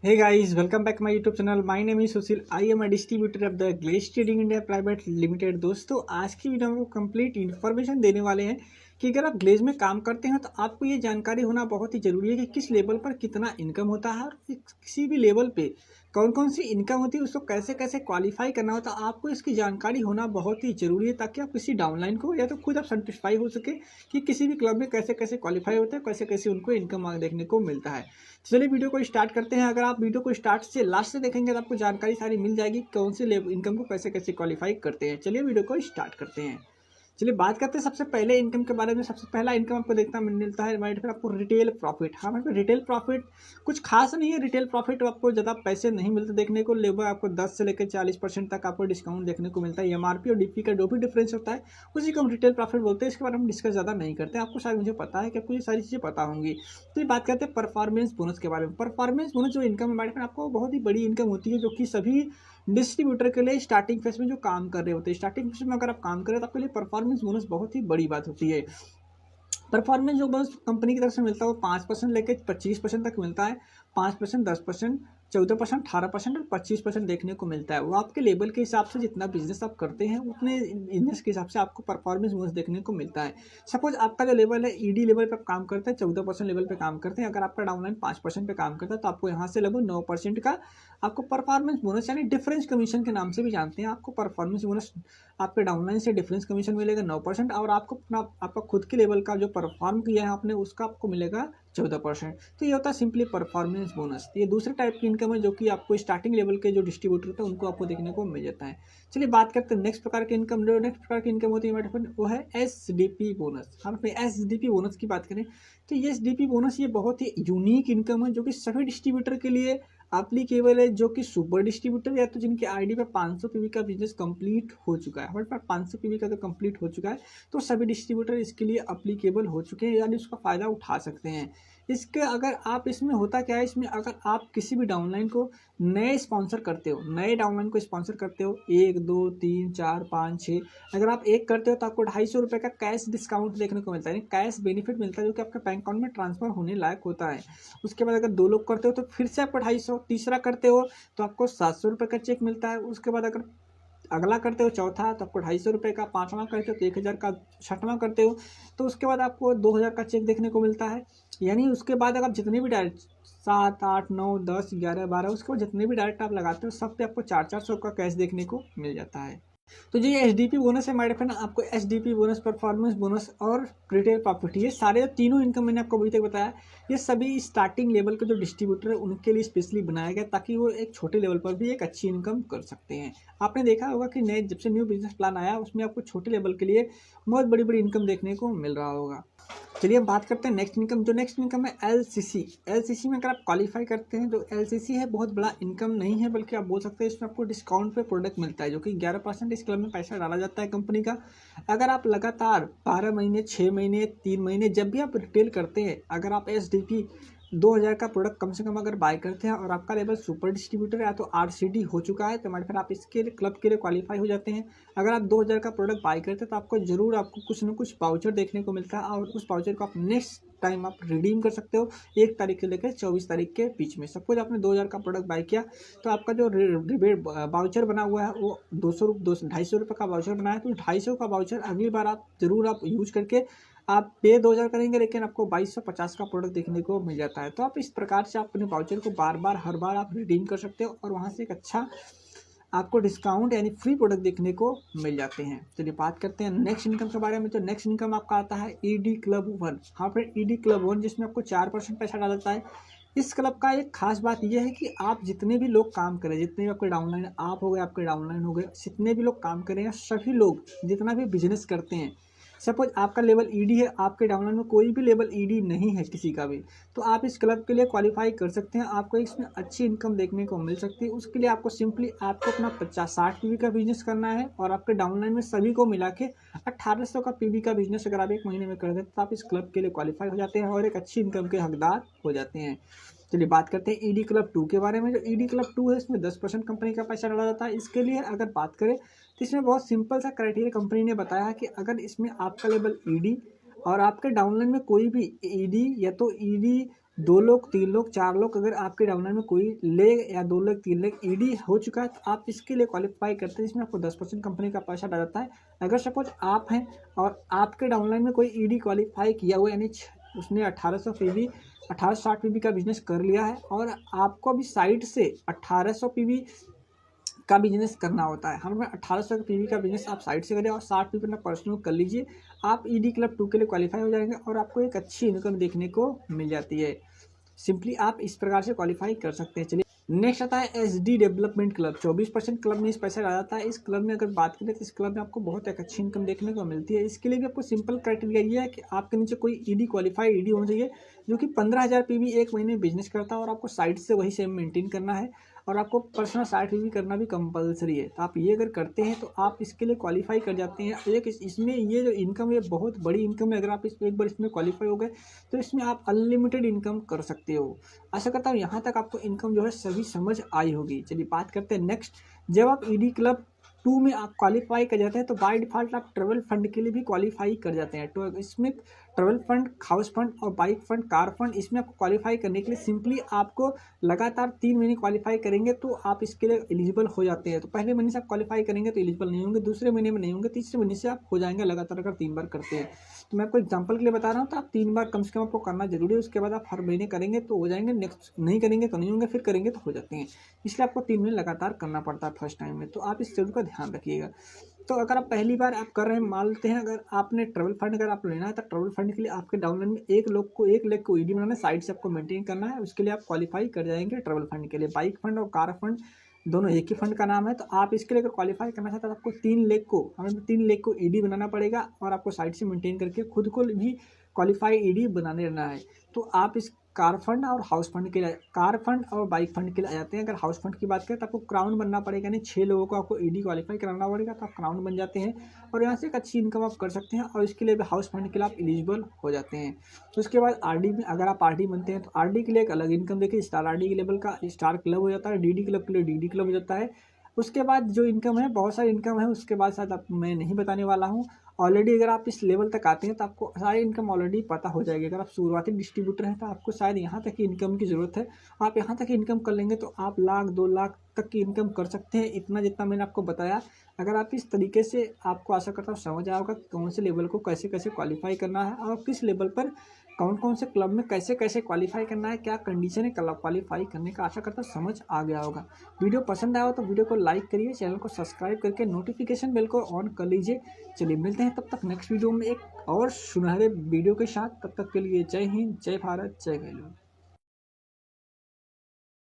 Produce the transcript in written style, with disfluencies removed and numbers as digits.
Hey guys, welcome back my YouTube channel. My name is Sushil. I am a distributor of the Glaze Trading India Private Limited. दोस्तों आज की video में आपको complete information देने वाले हैं कि अगर आप ग्लेज में काम करते हैं तो आपको ये जानकारी होना बहुत ही ज़रूरी है कि किस लेवल पर कितना इनकम होता है और किसी भी लेवल पे कौन कौन सी इनकम होती है, उसको कैसे कैसे क्वालिफाई करना होता है। आपको इसकी जानकारी होना बहुत ही ज़रूरी है ताकि आप किसी डाउनलाइन को या तो खुद आप सेटिस्फाई हो सके कि किसी भी क्लब में कैसे कैसे क्वालिफाई होता है, कैसे कैसे उनको इनकम देखने को मिलता है। चलिए वीडियो को स्टार्ट करते हैं। अगर आप वीडियो को स्टार्ट से लास्ट से देखेंगे तो आपको जानकारी सारी मिल जाएगी कौन से इनकम को कैसे कैसे क्वालिफाई करते हैं। चलिए वीडियो को स्टार्ट करते हैं। चलिए बात करते हैं सबसे पहले इनकम के बारे में। सबसे पहला इनकम आपको देखना मिलता है हमारे फिर आपको रिटेल प्रॉफिट। हमारे पे रिटेल प्रॉफिट कुछ खास नहीं है। रिटेल प्रॉफिट आपको ज़्यादा पैसे नहीं मिलते देखने को, लगभग आपको 10 से लेकर 40% तक आपको डिस्काउंट देखने को मिलता है। एमआरपी और डीपी का जो भी डिफरेंस होता है उसी को हम रिटेल प्रॉफिट बोलते हैं। इसके बारे में हम डिस्कस ज़्यादा नहीं करते। आपको शायद मुझे पता है कि आपको ये सारी चीज़ें पता होंगी। तो ये बात करते हैं परफॉर्मेंस बोनस के बारे में। परफॉर्मेंस बोनस जो इनकम हमारे पे आपको बहुत ही बड़ी इनकम होती है, जो कि सभी डिस्ट्रीब्यूटर के लिए स्टार्टिंग फेज में जो काम कर रहे होते हैं, स्टार्टिंग फेज में अगर आप काम करें तो आपके लिए परफॉर्मेंस बोनस बहुत ही बड़ी बात होती है। परफॉर्मेंस जो बोनस कंपनी की तरफ से मिलता है वो 5% लेकर 25% तक मिलता है। 5%, 10%, 14%, 18% और 25% देखने को मिलता है। वो आपके लेवल के हिसाब से जितना बिजनेस आप करते हैं उतने बिजनेस के हिसाब से आपको परफॉर्मेंस बोनस देखने को मिलता है। सपोज आपका जो लेवल है ईडी लेवल पे काम करते हैं, 14% लेवल पे काम करते हैं। अगर आपका डाउनलाइन 5% पे काम करता है तो आपको यहाँ से लगभग 9% का आपको परफॉर्मेंस बोनस यानी डिफरेंस कमीशन के नाम से भी जानते हैं। आपको परफॉर्मेंस बोनस आपके डाउनलाइन से डिफरेंस कमीशन मिलेगा 9% और आपको अपना आपका खुद के लेवल का जो परफॉर्म किया है आपने उसका आपको मिलेगा 14%। तो ये होता है सिंपली परफॉर्मेंस बोनस। ये दूसरे टाइप की इनकम है जो कि आपको स्टार्टिंग लेवल के जो डिस्ट्रीब्यूटर होता है उनको आपको देखने को मिल जाता है। चलिए बात करते हैं नेक्स्ट प्रकार की इनकम। जो नेक्स्ट प्रकार की इनकम होती है हमारे पास वो है एसडीपी बोनस। हम अपने एसडीपी बोनस की बात करें तो ये एसडीपी बोनस ये बहुत ही यूनिक इनकम है जो कि सभी डिस्ट्रीब्यूटर के लिए एप्लीकेबल है, जो कि सुपर डिस्ट्रीब्यूटर या तो जिनकी आईडी पे 500 पीवी का बिजनेस कंप्लीट हो चुका है। हमारे पास 500 पीवी का तो कंप्लीट हो चुका है तो सभी डिस्ट्रीब्यूटर इसके लिए एप्लीकेबल हो चुके हैं, यानी उसका फ़ायदा उठा सकते हैं। इसके अगर आप इसमें होता क्या है, इसमें अगर आप किसी भी डाउनलाइन को नए स्पॉन्सर करते हो, नए डाउनलाइन को स्पॉन्सर करते हो 1, 2, 3, 4, 5, 6, अगर आप एक करते हो तो आपको 250 रुपये का कैश डिस्काउंट देखने को मिलता है, कैश बेनिफिट मिलता है जो कि आपके बैंक अकाउंट में ट्रांसफर होने लायक होता है। उसके बाद अगर 2 लोग करते हो तो फिर से आपको 250, तीसरा करते हो तो आपको 700 रुपये का चेक मिलता है। उसके बाद अगर अगला करते हो चौथा तो आपको 250 रुपये का, पाँचवा करते हो तो 1000 का, छठवां करते हो तो उसके बाद आपको 2000 का चेक देखने को मिलता है। यानी उसके बाद अगर जितने भी डायरेक्ट 7, 8, 9, 10, 11, 12 उसके बाद जितने भी डायरेक्ट आप लगाते हो सब पे आपको 400 का कैश देखने को मिल जाता है। तो जो ये एचडीपी बोनस है हमारे फ्रेंड, आपको एचडीपी बोनस, परफॉर्मेंस बोनस और रिटेल प्रॉफिट, ये सारे तीनों इनकम मैंने आपको अभी तक बताया, ये सभी स्टार्टिंग लेवल के जो डिस्ट्रीब्यूटर है उनके लिए स्पेशली बनाया गया ताकि वो एक छोटे लेवल पर भी एक अच्छी इनकम कर सकते हैं। आपने देखा होगा कि नए जब से न्यू बिजनेस प्लान आया उसमें आपको छोटे लेवल के लिए बहुत बड़ी बड़ी इनकम देखने को मिल रहा होगा। चलिए हम बात करते हैं नेक्स्ट इनकम। जो नेक्स्ट इनकम है एलसीसी। एलसीसी में अगर आप क्वालिफाई करते हैं तो एलसीसी है बहुत बड़ा इनकम नहीं है, बल्कि आप बोल सकते हैं इसमें आपको डिस्काउंट पे प्रोडक्ट मिलता है जो कि 11% इस क्लब में पैसा डाला जाता है कंपनी का। अगर आप लगातार 12 महीने, 6 महीने, 3 महीने जब भी आप रिटेल करते हैं, अगर आप एसडीपी 2000 का प्रोडक्ट कम से कम अगर बाय करते हैं और आपका लेवल सुपर डिस्ट्रीब्यूटर या तो आरसीडी हो चुका है तो हमारे फिर आप इसके क्लब के लिए क्वालिफाई हो जाते हैं। अगर आप 2000 का प्रोडक्ट बाय करते हैं तो आपको जरूर आपको कुछ ना कुछ वाउचर देखने को मिलता है और उस वाउचर को आप नेक्स्ट टाइम आप रिडीम कर सकते हो 1 तारीख से लेकर 24 तारीख के बीच में। सपोज आपने 2000 का प्रोडक्ट बाय किया तो आपका जो रिबेट वाउचर बना हुआ है वो 250 रुपये का वाउचर बना है, तो 250 का वाउचर अगली बार आप जरूर आप यूज करके आप पे 2000 करेंगे लेकिन आपको 2250 का प्रोडक्ट देखने को मिल जाता है। तो आप इस प्रकार से आप अपने वाउचर को बार बार हर बार आप रिडीम कर सकते हो और वहाँ से एक अच्छा आपको डिस्काउंट यानी फ्री प्रोडक्ट देखने को मिल जाते हैं। चलिए बात करते हैं नेक्स्ट इनकम के बारे में। तो नेक्स्ट इनकम आपका आता है ईडी क्लब 1। हाँ फ्रेंड, ईडी क्लब 1 जिसमें आपको 4% पैसा डाला जाता है। इस क्लब का एक खास बात यह है कि आप जितने भी लोग काम करें, जितने भी आपके डाउनलाइन आप हो गए, आपके डाउनलाइन हो गए, जितने भी लोग काम करें, सभी लोग जितना भी बिजनेस करते हैं, सपोज आपका लेवल ईडी है, आपके डाउनलाइन में कोई भी लेवल ईडी नहीं है किसी का भी, तो आप इस क्लब के लिए क्वालिफाई कर सकते हैं। आपको इसमें अच्छी इनकम देखने को मिल सकती है। उसके लिए आपको सिंपली आपको अपना 50-60 पीवी का बिजनेस करना है और आपके डाउनलाइन में सभी को मिला के 1800 का पीवी का बिजनेस अगर आप 1 महीने में कर दें तो आप इस क्लब के लिए क्वालिफाई हो जाते हैं और एक अच्छी इनकम के हकदार हो जाते हैं। चलिए बात करते हैं ईडी क्लब 2 के बारे में। जो ईडी क्लब 2 है इसमें 10% कंपनी का पैसा डाला जाता है। इसके लिए अगर बात करें तो इसमें बहुत सिंपल सा क्राइटेरिया कंपनी ने बताया कि अगर इसमें आपका लेवल ईडी और आपके डाउनलाइन में कोई भी ईडी या तो ईडी 2 लोग 3 लोग 4 लोग अगर आपके डाउनलाइन में कोई लेग या 2 लेग 3 लेग ईडी हो चुका है तो आप इसके लिए क्वालिफाई करते हैं, जिसमें आपको 10% कंपनी का पैसा डाल जाता है। अगर सपोज आप हैं और आपके डाउनलाइन में कोई ईडी क्वालिफाई किया हुआ, यानी उसने 1800 पीवी 1860 पीवी का बिजनेस कर लिया है और आपको अभी साइड से 1800 पीवी का बिजनेस करना होता है। हमें 1800 पीवी का बिजनेस आप साइड से करें और 60 पीवी अपना पर्सनल कर लीजिए, आप ईडी क्लब 2 के लिए क्वालिफाई हो जाएंगे और आपको एक अच्छी इनकम देखने को मिल जाती है। सिंपली आप इस प्रकार से क्वालिफाई कर सकते हैं। चलिए नेक्स्ट आता है एसडी डेवलपमेंट क्लब। 24% क्लब में इस पैसा आ जाता है। इस क्लब में अगर बात करें तो इस क्लब में आपको बहुत एक अच्छी इनकम देखने को मिलती है। इसके लिए भी आपको सिंपल क्राइटेरिया ये है कि आपके नीचे कोई ईडी क्वालिफाइड ईडी होना चाहिए जो कि 15,000 पीवी एक महीने में बिजनेस करता है और आपको साइड से वही सेम मेंटेन करना है और आपको पर्सनल साइट पीवी करना भी कंपलसरी है। तो आप ये अगर करते हैं तो आप इसके लिए क्वालिफाई कर जाते हैं। एक इसमें ये जो इनकम है बहुत बड़ी इनकम है। अगर आप एक बार इसमें क्वालिफाई हो गए तो इसमें आप अनलिमिटेड इनकम कर सकते हो। आशा करता हूँ यहाँ तक आपको इनकम जो है सभी समझ आई होगी। चलिए बात करते हैं नेक्स्ट। जब आप ईडी क्लब 2 में आप क्वालिफाई कर जाते हैं तो बाय डिफ़ॉल्ट आप ट्रेवल फंड के लिए भी क्वालिफाई कर जाते हैं। तो इसमें ट्रेवल फंड, हाउस फंड और बाइक फंड, कार फंड, इसमें आपको क्वालिफाई करने के लिए सिंपली आपको लगातार 3 महीने क्वालिफाई करेंगे तो आप इसके लिए एलिजिबल हो जाते हैं। तो पहले महीने से आप क्वालिफाई करेंगे तो एलिजिबल नहीं होंगे, दूसरे महीने में नहीं होंगे, तीसरे महीने से आप हो जाएंगे लगातार अगर 3 बार करते हैं। तो मैं आपको एग्जाम्पल के लिए बता रहा हूँ, तो आप 3 बार कम से कम आपको करना जरूरी है। उसके बाद आप हर महीने करेंगे तो हो जाएंगे, नेक्स्ट नहीं करेंगे तो नहीं होंगे, फिर करेंगे तो हो जाते हैं। इसलिए आपको 3 महीने लगातार करना पड़ता है फर्स्ट टाइम में। तो आप इस चीज़ का ध्यान रखिएगा। तो अगर आप पहली बार आप कर रहे हैं, मान लेते हैं अगर आपने ट्रेवल फंड अगर आप लेना है तो ट्रेवल फंड के लिए आपके डाउनलाइन में एक लेग को ईडी बनाना है, साइड से आपको मेंटेन करना है। उसके लिए आप क्वालिफाई कर जाएंगे ट्रेवल फंड के लिए। बाइक फंड और कार फंड दोनों एक ही फंड का नाम है। तो आप इसके लिए अगर क्वालिफाई करना चाहते हैं तो आपको 3 लेग को ईडी बनाना पड़ेगा और आपको साइड से मेंटेन करके खुद को भी क्वालिफाई ईडी बनाने रहना है। तो आप इस कार फंड और हाउस फंड के लिए, कार फंड और बाइक फंड के लिए आ जाते हैं। अगर हाउस फंड की बात करें तो आपको क्राउन बनना पड़ेगा, यानी 6 लोगों को आपको ईडी क्वालिफाई कराना पड़ेगा तो आप क्राउन बन जाते हैं और यहाँ से एक अच्छी इनकम आप कर सकते हैं और इसके लिए भी हाउस फंड के लिए आप एलिजिबल हो जाते हैं। तो उसके बाद आरडी में अगर आप आरडी बनते हैं तो आरडी के लिए एक अलग इनकम देखिए, स्टार आरडी के लेवल का स्टार क्लब हो जाता है, डीडी क्लब के लिए डीडी क्लब हो जाता है। उसके बाद जो इनकम है बहुत सारी इनकम है, उसके बाद शायद आप मैं नहीं बताने वाला हूँ। ऑलरेडी अगर आप इस लेवल तक आते हैं तो आपको सारी इनकम ऑलरेडी पता हो जाएगी। अगर आप शुरुआती डिस्ट्रीब्यूटर हैं तो आपको शायद यहाँ तक की इनकम की ज़रूरत है। आप यहाँ तक इनकम कर लेंगे तो आप 1,00,000-2,00,000 तक की इनकम कर सकते हैं, इतना जितना मैंने आपको बताया। अगर आप इस तरीके से, आपको आशा करता हूँ समझ आया होगा कौन से लेवल को कैसे कैसे क्वालिफाई करना है और किस लेवल पर कौन कौन से क्लब में कैसे कैसे क्वालिफाई करना है, क्या कंडीशन है क्वालिफाई करने का। आशा करता हूँ समझ आ गया होगा। वीडियो पसंद आया हो तो वीडियो को लाइक करिए, चैनल को सब्सक्राइब करके नोटिफिकेशन बेल को ऑन कर लीजिए। चलिए मिलते हैं तब तक नेक्स्ट वीडियो में एक और सुनहरे वीडियो के साथ। तब तक के लिए जय हिंद, जय भारत, जय गैलो।